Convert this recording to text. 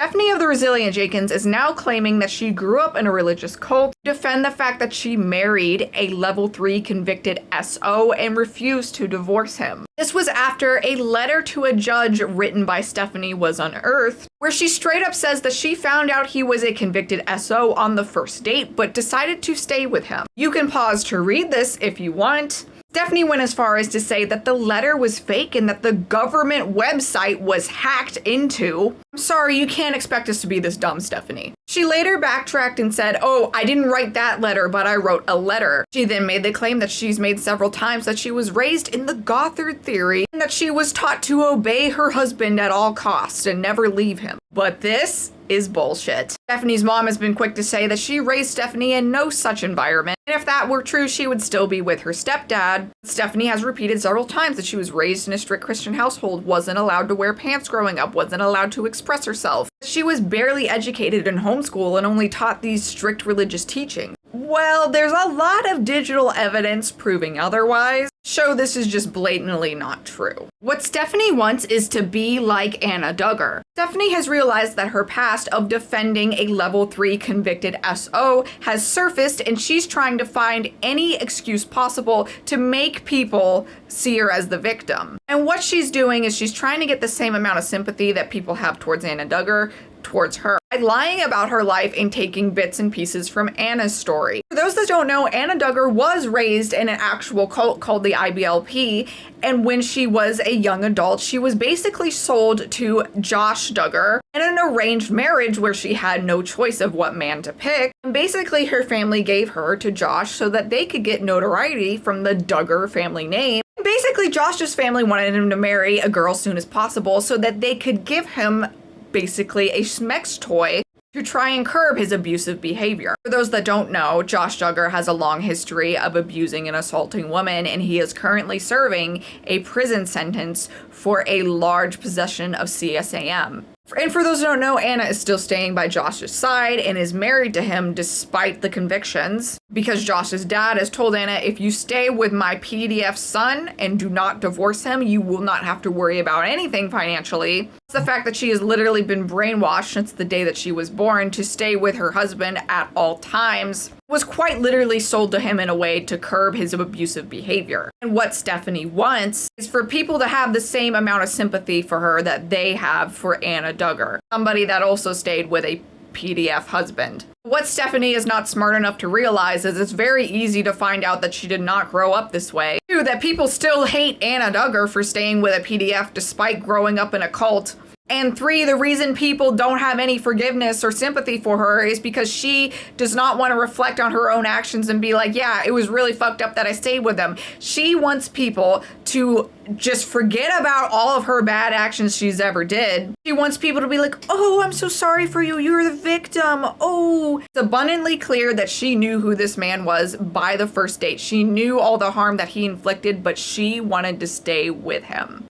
Stephanie of the Resilient Jenkins is now claiming that she grew up in a religious cult to defend the fact that she married a level 3 convicted SO and refused to divorce him. This was after a letter to a judge written by Stephanie was unearthed, where she straight up says that she found out he was a convicted SO on the first date, but decided to stay with him. You can pause to read this if you want. Stephanie went as far as to say that the letter was fake and that the government website was hacked into. I'm sorry, you can't expect us to be this dumb, Stephanie. She later backtracked and said, "Oh, I didn't write that letter, but I wrote a letter." She then made the claim that she's made several times that she was raised in the Gothard theory and that she was taught to obey her husband at all costs and never leave him. But this is bullshit. Stephanie's mom has been quick to say that she raised Stephanie in no such environment, and if that were true, she would still be with her stepdad. Stephanie has repeated several times that she was raised in a strict Christian household, wasn't allowed to wear pants growing up, wasn't allowed to express herself. She was barely educated in homeschool and only taught these strict religious teachings. Well, there's a lot of digital evidence proving otherwise. Show this is just blatantly not true. What Stephanie wants is to be like Anna Duggar. Stephanie has realized that her past of defending a level 3 convicted SO has surfaced, and she's trying to find any excuse possible to make people see her as the victim. And what she's doing is she's trying to get the same amount of sympathy that people have towards Anna Duggar towards her by lying about her life and taking bits and pieces from Anna's story. For those that don't know, Anna Duggar was raised in an actual cult called the IBLP, and when she was a young adult, she was basically sold to Josh Duggar in an arranged marriage where she had no choice of what man to pick. And basically her family gave her to Josh so that they could get notoriety from the Duggar family name. Basically, Josh's family wanted him to marry a girl as soon as possible so that they could give him basically a Smex toy to try and curb his abusive behavior. For those that don't know, Josh Duggar has a long history of abusing and assaulting women, and he is currently serving a prison sentence for a large possession of CSAM. And for those who don't know, Anna is still staying by Josh's side and is married to him despite the convictions, because Josh's dad has told Anna, if you stay with my PDF son and do not divorce him, you will not have to worry about anything financially. It's the fact that she has literally been brainwashed since the day that she was born to stay with her husband at all times, was quite literally sold to him in a way to curb his abusive behavior. And what Stephanie wants is for people to have the same amount of sympathy for her that they have for Anna Duggar, somebody that also stayed with a PDF husband. What Stephanie is not smart enough to realize is it's very easy to find out that she did not grow up this way. 2, that people still hate Anna Duggar for staying with a PDF despite growing up in a cult. And 3, the reason people don't have any forgiveness or sympathy for her is because she does not want to reflect on her own actions and be like, yeah, it was really fucked up that I stayed with them. She wants people to just forget about all of her bad actions she's ever did. She wants people to be like, oh, I'm so sorry for you. You're the victim. Oh, it's abundantly clear that she knew who this man was by the first date. She knew all the harm that he inflicted, but she wanted to stay with him.